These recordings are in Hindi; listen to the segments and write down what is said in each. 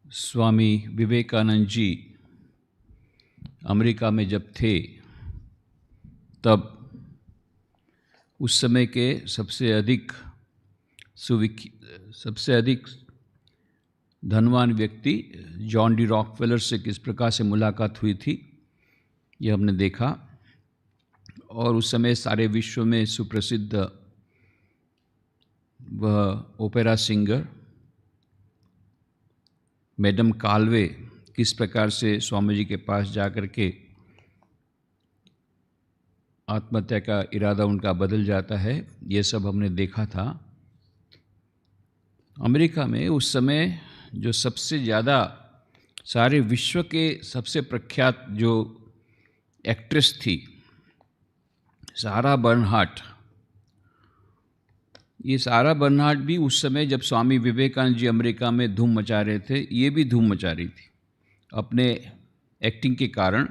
स्वामी विवेकानंद जी अमेरिका में जब थे तब उस समय के सबसे अधिक धनवान व्यक्ति जॉन डी रॉकफेलर से किस प्रकार से मुलाकात हुई थी ये हमने देखा। और उस समय सारे विश्व में सुप्रसिद्ध वह ओपेरा सिंगर मैडम काल्वे किस प्रकार से स्वामी जी के पास जाकर के आत्महत्या का इरादा उनका बदल जाता है, ये सब हमने देखा था। अमेरिका में उस समय जो सबसे ज़्यादा सारे विश्व के सबसे प्रख्यात जो एक्ट्रेस थी सारा बर्नहार्ट, ये सारा बर्नहार्ट भी उस समय जब स्वामी विवेकानंद जी अमेरिका में धूम मचा रहे थे, ये भी धूम मचा रही थी अपने एक्टिंग के कारण।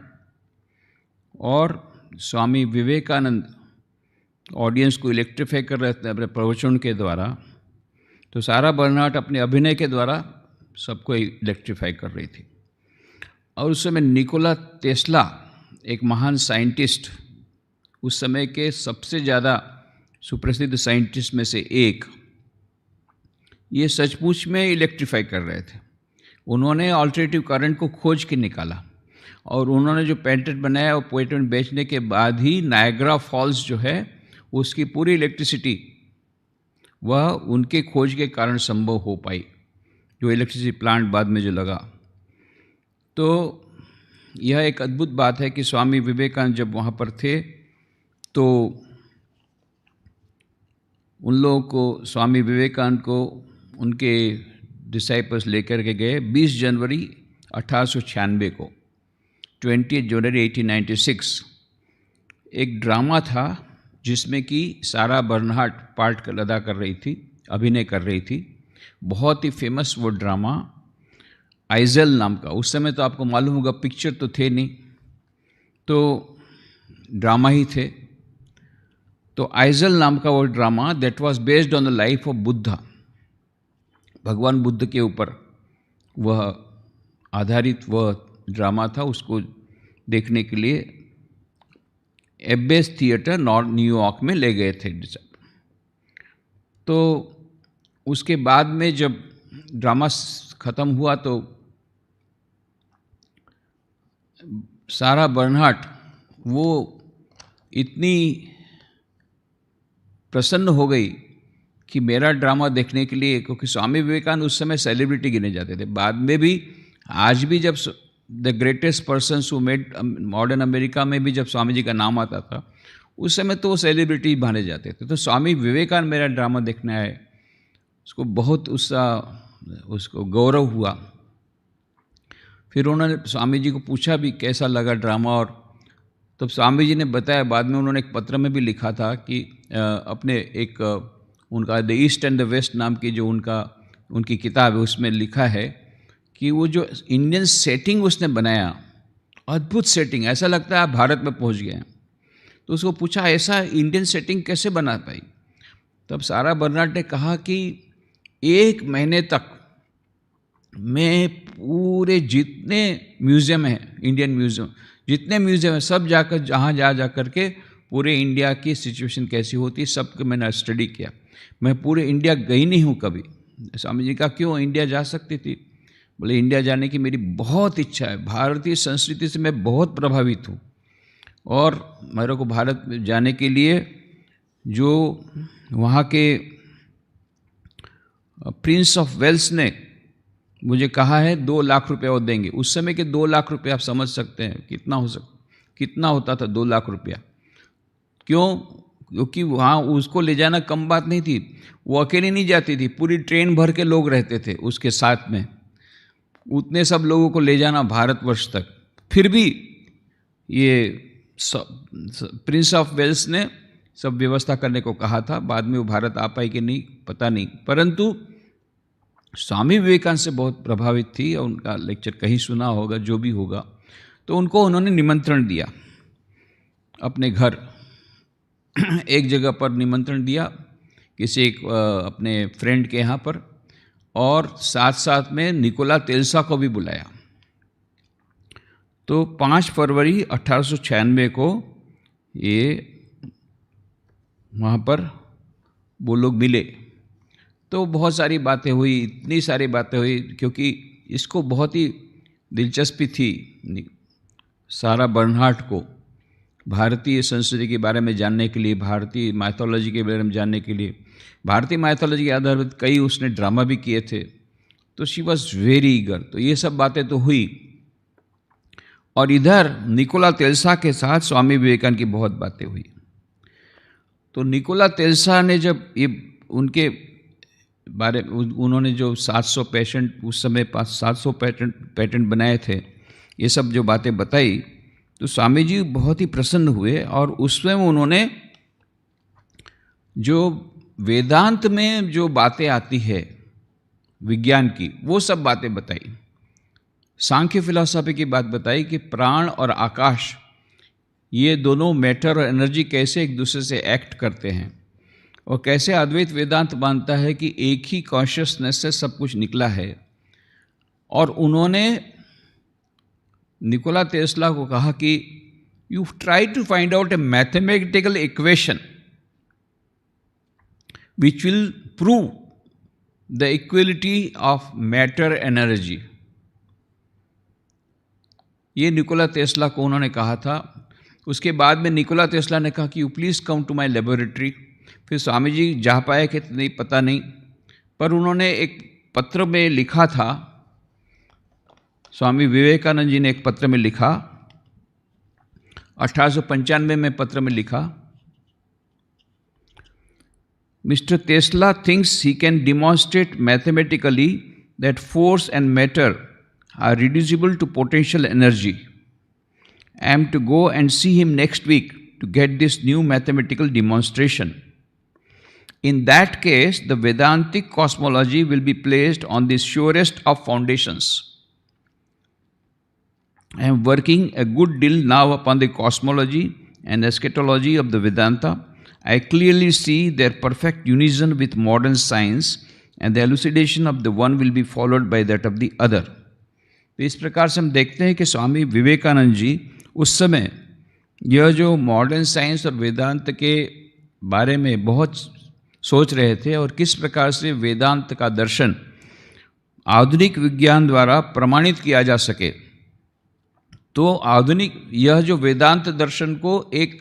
और स्वामी विवेकानंद ऑडियंस को इलेक्ट्रीफाई कर रहे थे अपने प्रवचन के द्वारा, तो सारा बर्नहार्ट अपने अभिनय के द्वारा सबको इलेक्ट्रीफाई कर रही थी। और उस समय निकोला टेस्ला एक महान साइंटिस्ट, उस समय के सबसे ज़्यादा सुप्रसिद्ध साइंटिस्ट में से एक, ये सचमुच में इलेक्ट्रीफाई कर रहे थे। उन्होंने अल्टरनेटिव करंट को खोज के निकाला और उन्होंने जो पेटेंट बनाया वो पेटेंट बेचने के बाद ही नायग्रा फॉल्स जो है उसकी पूरी इलेक्ट्रिसिटी वह उनके खोज के कारण संभव हो पाई, जो इलेक्ट्रिसिटी प्लांट बाद में जो लगा। तो यह एक अद्भुत बात है कि स्वामी विवेकानंद जब वहाँ पर थे तो उन लोगों को, स्वामी विवेकानंद को उनके डिसाइपल्स लेकर के गए 20 जनवरी 1896 को, 20 जनवरी 1896 एक ड्रामा था जिसमें कि सारा बर्नहार्ट पार्ट अदा कर रही थी, अभिनय कर रही थी। बहुत ही फेमस वो ड्रामा आइजल नाम का, उस समय तो आपको मालूम होगा पिक्चर तो थे नहीं, तो ड्रामा ही थे। तो आइजल नाम का वो drama that was based on the life of Buddha, भगवान बुद्ध के ऊपर वह आधारित वह ड्रामा था। उसको देखने के लिए एब्बेस थिएटर न्यूयॉर्क में ले गए थे। तो उसके बाद में जब ड्रामा ख़त्म हुआ तो सारा बर्नहार्ट वो इतनी प्रसन्न हो गई कि मेरा ड्रामा देखने के लिए, क्योंकि स्वामी विवेकानंद उस समय सेलिब्रिटी गिने जाते थे, बाद में भी आज भी जब the greatest persons who made modern America में भी जब स्वामी जी का नाम आता था उस समय तो वो सेलिब्रिटी माने जाते थे। तो स्वामी विवेकानंद मेरा ड्रामा देखने आए, उसको बहुत उसको गौरव हुआ। फिर उन्होंने स्वामी जी को पूछा भी कैसा लगा ड्रामा, और तब स्वामी जी ने बताया, बाद में उन्होंने एक पत्र में भी लिखा था कि अपने एक उनका the east and the west नाम की जो उनकी किताब है उसमें लिखा है कि वो जो इंडियन सेटिंग उसने बनाया, अद्भुत सेटिंग, ऐसा लगता है आप भारत में पहुंच गए हैं। तो उसको पूछा ऐसा इंडियन सेटिंग कैसे बना पाई, तब सारा बर्नहार्ट ने कहा कि 1 महीने तक मैं पूरे जितने म्यूज़ियम हैं, इंडियन म्यूज़ियम जितने म्यूज़ियम हैं सब जाकर जहाँ जा कर के पूरे इंडिया की सिचुएशन कैसी होती है सबको मैंने स्टडी किया। मैं पूरे इंडिया गई नहीं हूँ कभी। स्वामी जी का क्यों, इंडिया जा सकती थी। बोले इंडिया जाने की मेरी बहुत इच्छा है, भारतीय संस्कृति से मैं बहुत प्रभावित हूँ और मेरे को भारत में जाने के लिए जो वहाँ के प्रिंस ऑफ वेल्स ने मुझे कहा है 2 लाख रुपये वो देंगे। उस समय के 2 लाख रुपये आप समझ सकते हैं कितना होता था 2 लाख रुपया। क्यों? क्योंकि वहाँ उसको ले जाना कम बात नहीं थी, वो अकेली नहीं जाती थी, पूरी ट्रेन भर के लोग रहते थे उसके साथ में, उतने सब लोगों को ले जाना भारतवर्ष तक। फिर भी ये प्रिंस ऑफ वेल्स ने सब व्यवस्था करने को कहा था, बाद में वो भारत आ पाई कि नहीं पता नहीं, परंतु स्वामी विवेकानंद से बहुत प्रभावित थी और उनका लेक्चर कहीं सुना होगा, जो भी होगा। तो उनको उन्होंने निमंत्रण दिया अपने घर, एक जगह पर निमंत्रण दिया किसी एक अपने फ्रेंड के यहाँ पर, और साथ साथ में निकोला टेस्ला को भी बुलाया। तो 5 फरवरी 1896 को ये वहाँ पर वो लोग मिले। तो बहुत सारी बातें हुई, इतनी सारी बातें हुई, क्योंकि इसको बहुत ही दिलचस्पी थी सारा बर्नहार्ट को भारतीय संस्कृति के बारे में जानने के लिए, भारतीय माइथोलॉजी के बारे में जानने के लिए। भारतीय माइथोलॉजी के आधारित कई उसने ड्रामा भी किए थे। तो शी वॉज वेरी ईगर। तो ये सब बातें तो हुई। और इधर निकोला टेस्ला के साथ स्वामी विवेकानंद की बहुत बातें हुई। तो निकोला टेस्ला ने जब ये उनके बारे उन्होंने जो 700 पेटेंट उस समय 700 पेटेंट बनाए थे, ये सब जो बातें बताई, तो स्वामी जी बहुत ही प्रसन्न हुए। और उसमें उन्होंने जो वेदांत में जो बातें आती है विज्ञान की, वो सब बातें बताई। सांख्य फिलॉसफी की बात बताई कि प्राण और आकाश, ये दोनों मैटर और एनर्जी कैसे एक दूसरे से एक्ट करते हैं, और कैसे अद्वैत वेदांत मानता है कि एक ही कॉन्शियसनेस से सब कुछ निकला है। और उन्होंने निकोला टेस्ला को कहा कि you try to find out a mathematical equation which will prove the equality of matter energy. ये निकोला टेस्ला को उन्होंने कहा था। उसके बाद में निकोला टेस्ला ने कहा कि you please come to my laboratory. फिर स्वामी जी जा पाए कि नहीं पता नहीं, पर उन्होंने एक पत्र में लिखा था, स्वामी विवेकानंद जी ने एक पत्र में लिखा, 1895 में पत्र में लिखा, mister Tesla thinks he can demonstrate mathematically that force and matter are reducible to potential energy. I am to go and see him next week to get this new mathematical demonstration. In that case, the Vedantic cosmology will be placed on the surest of foundations. I am working a good deal now upon the cosmology and eschatology of the Vedanta. I clearly see their perfect unison with modern science, and the elucidation of the one will be followed by that of the other. तो इस प्रकार से हम देखते हैं कि स्वामी विवेकानंद जी उस समय यह जो मॉडर्न साइंस और वेदांत के बारे में बहुत सोच रहे थे, और किस प्रकार से वेदांत का दर्शन आधुनिक विज्ञान द्वारा प्रमाणित किया जा सके। तो आधुनिक यह जो वेदांत दर्शन को एक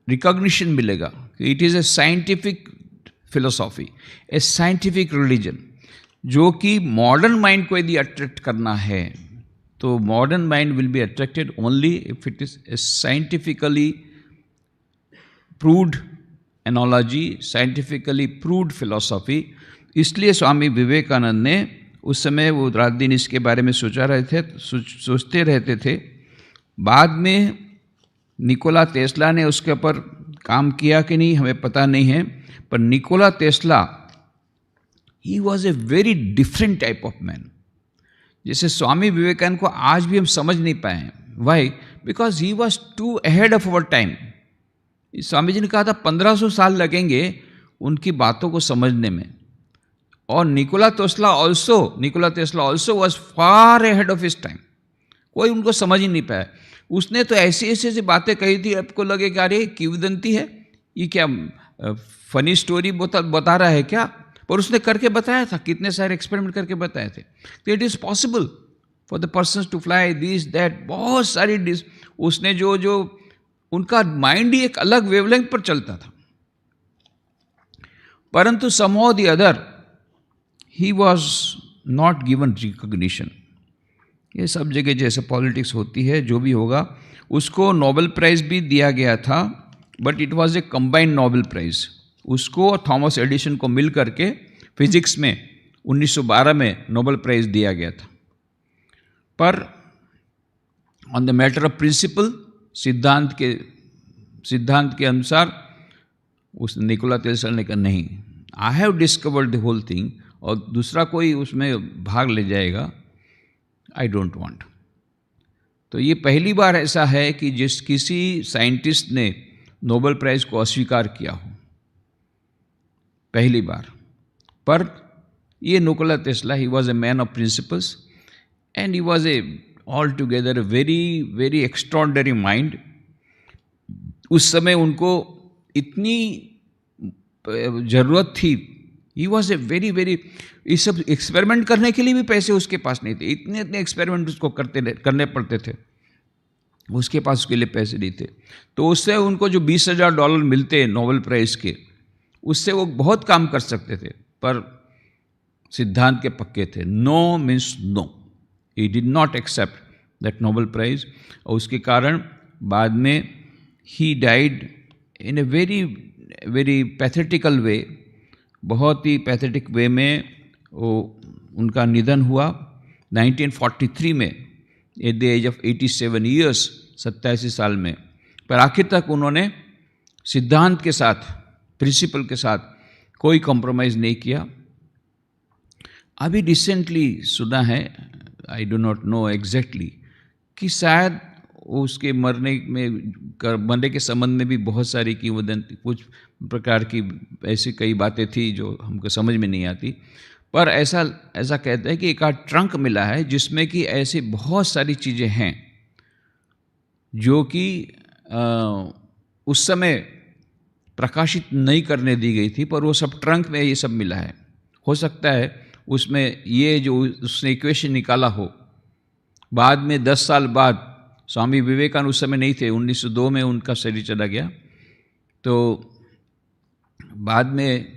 रिकॉग्निशन मिलेगा कि it is a scientific philosophy, A scientific religion, जो कि मॉडर्न माइंड को यदि अट्रैक्ट करना है तो modern mind will be attracted only if it is a scientifically proved analogy, scientifically proved philosophy. इसलिए स्वामी विवेकानंद ने उस समय वो रात दिन इसके बारे में सोचते रहते थे। बाद में निकोला टेस्ला ने उसके ऊपर काम किया कि नहीं हमें पता नहीं है, पर Nikola Tesla he was a very different type of man, जैसे स्वामी विवेकानंद को आज भी हम समझ नहीं पाए हैं। Why? Because he was too ahead of our time. Swami ji ने कहा था 1500 साल लगेंगे उनकी बातों को समझने में। और Nikola Tesla also was far ahead of his time. कोई उनको समझ ही नहीं पाया। उसने तो ऐसी ऐसी बातें कही थी, आपको लगे कि अरे किंवदंती है, ये क्या फनी स्टोरी बता रहा है क्या, पर उसने करके बताया था, कितने सारे एक्सपेरिमेंट करके बताए थे। तो it is possible for the persons to fly this that, बहुत सारी उसने जो उनका माइंड ही एक अलग वेवलेंथ पर चलता था। परंतु somehow the other he was not given recognition. ये सब जगह जैसे पॉलिटिक्स होती है, जो भी होगा, उसको नोबेल प्राइज़ भी दिया गया था, but it was a combined Nobel prize. उसको और थॉमस एडिसन को मिल करके फिजिक्स में 1912 में नोबेल प्राइज़ दिया गया था। पर on the matter of principle, सिद्धांत के अनुसार उस निकोला टेस्ला ने कहा नहीं, I have discovered the whole thing, और दूसरा कोई उसमें भाग ले जाएगा, आई डोंट वांट। तो ये पहली बार ऐसा है कि किसी साइंटिस्ट ने नोबेल प्राइज़ को अस्वीकार किया हो। पहली बार। पर ये Nikola Tesla, he was a man of principles and he was a all together very very extraordinary mind. उस समय उनको इतनी ज़रूरत थी, he was a very very, ये सब एक्सपेरिमेंट करने के लिए भी पैसे उसके पास नहीं थे, इतने इतने एक्सपेरिमेंट उसको करने पड़ते थे, उसके पास उसके लिए पैसे नहीं थे। तो उससे उनको जो $20,000 मिलते नोबेल प्राइज़ के, उससे वो बहुत काम कर सकते थे। पर सिद्धांत के पक्के थे, no means no, he did not accept that Nobel prize. और उसके कारण बाद में he died in a very very pathetical way, बहुत ही पैथेटिक वे में वो उनका निधन हुआ 1943 में at the age of 87 years, 87 साल में। पर आखिर तक उन्होंने सिद्धांत के साथ, प्रिंसिपल के साथ कोई कॉम्प्रोमाइज़ नहीं किया। अभी रिसेंटली सुना है, I do not know exactly, कि शायद उसके मरने के संबंध में भी बहुत सारी किंवदंती, कुछ प्रकार की ऐसी कई बातें थी जो हमको समझ में नहीं आती। पर ऐसा कहते हैं कि एक आध ट्रंक मिला है जिसमें कि ऐसी बहुत सारी चीज़ें हैं जो कि उस समय प्रकाशित नहीं करने दी गई थी, पर वो सब ट्रंक में ये सब मिला है। हो सकता है उसमें ये जो उसने इक्वेशन निकाला हो, बाद में 10 साल बाद, स्वामी विवेकानंद उस समय नहीं थे, 1902 में उनका शरीर चला गया, तो बाद में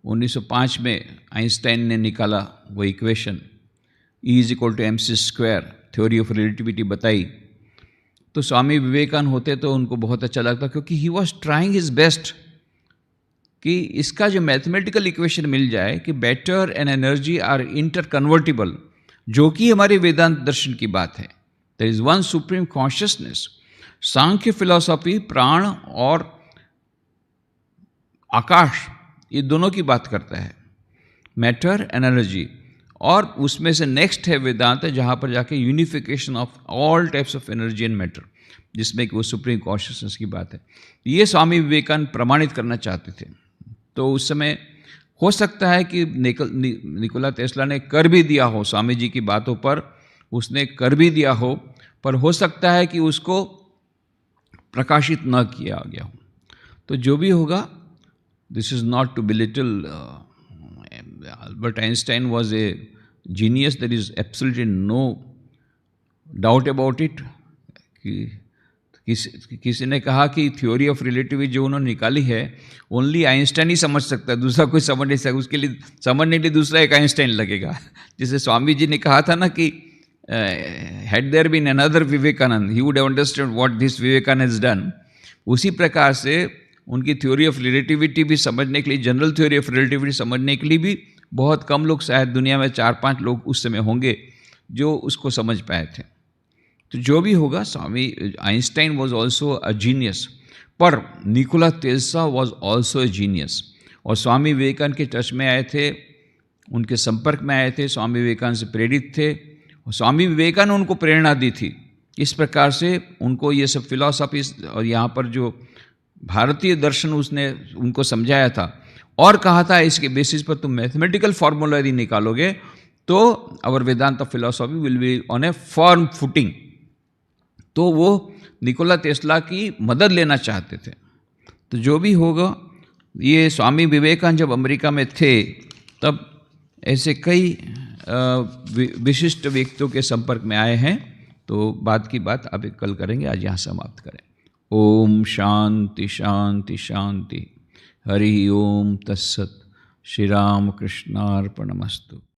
1905 में आइंस्टाइन ने निकाला वो equation, E=mc², theory of relativity बताई। तो स्वामी विवेकानंद होते तो उनको बहुत अच्छा लगता, क्योंकि he was trying his best कि इसका जो मैथमेटिकल इक्वेशन मिल जाए कि matter and energy are interconvertible, जो कि हमारे वेदांत दर्शन की बात है। There is one supreme consciousness. Sankhya philosophy प्राण और आकाश, ये दोनों की बात करता है, मैटर एंड एनर्जी। और उसमें से नेक्स्ट है वेदांत, जहाँ पर जाके unification of all types of energy and matter, जिसमें कि वो सुप्रीम कॉन्शियसनेस की बात है। ये स्वामी विवेकानंद प्रमाणित करना चाहते थे। तो उस समय हो सकता है कि निकोला टेस्ला ने कर भी दिया हो, स्वामी जी की बातों पर उसने कर भी दिया हो, पर हो सकता है कि उसको प्रकाशित न किया गया हो। तो जो भी होगा, this is not to belittle Albert Einstein was a genius, there is absolutely no doubt about it। किसी ने कहा कि थ्योरी ऑफ रिलेटिविटी जो उन्होंने निकाली है, ओनली आइंस्टाइन ही समझ सकता है, दूसरा कोई समझ नहीं सकता। उसके लिए समझने के लिए दूसरा एक आइंस्टाइन लगेगा। जैसे स्वामी जी ने कहा था ना कि had there been another Vivekananda, he would have understood what this Vivekananda has done। उसी प्रकार से उनकी थ्योरी ऑफ रिलेटिविटी भी समझने के लिए, जनरल थ्योरी ऑफ रिलेटिविटी समझने के लिए भी बहुत कम लोग, शायद दुनिया में 4-5 लोग उस समय होंगे जो उसको समझ पाए थे। तो जो भी होगा, Swami Einstein was also a genius, पर Nikola Tesla was also a genius. और स्वामी विवेकानंद के टच में आए थे, उनके संपर्क में आए थे, स्वामी विवेकानंद से प्रेरित थे, और स्वामी विवेकानंद उनको प्रेरणा दी थी। इस प्रकार से उनको ये सब फिलॉसफी और यहाँ पर जो भारतीय दर्शन उसने उनको समझाया था, और कहा था इसके बेसिस पर तुम मैथमेटिकल फॉर्मूला यदि निकालोगे तो our Vedanta philosophy will be on a firm footing. तो वो निकोला टेस्ला की मदद लेना चाहते थे। तो जो भी होगा, ये स्वामी विवेकानंद जब अमेरिका में थे तब ऐसे कई विशिष्ट व्यक्तियों के संपर्क में आए हैं। तो बाद की बात अब कल करेंगे, आज यहाँ समाप्त करें। ओम शांति शांति शांति। हरि ओम तत्सत। श्री राम कृष्णार्पणमस्तु।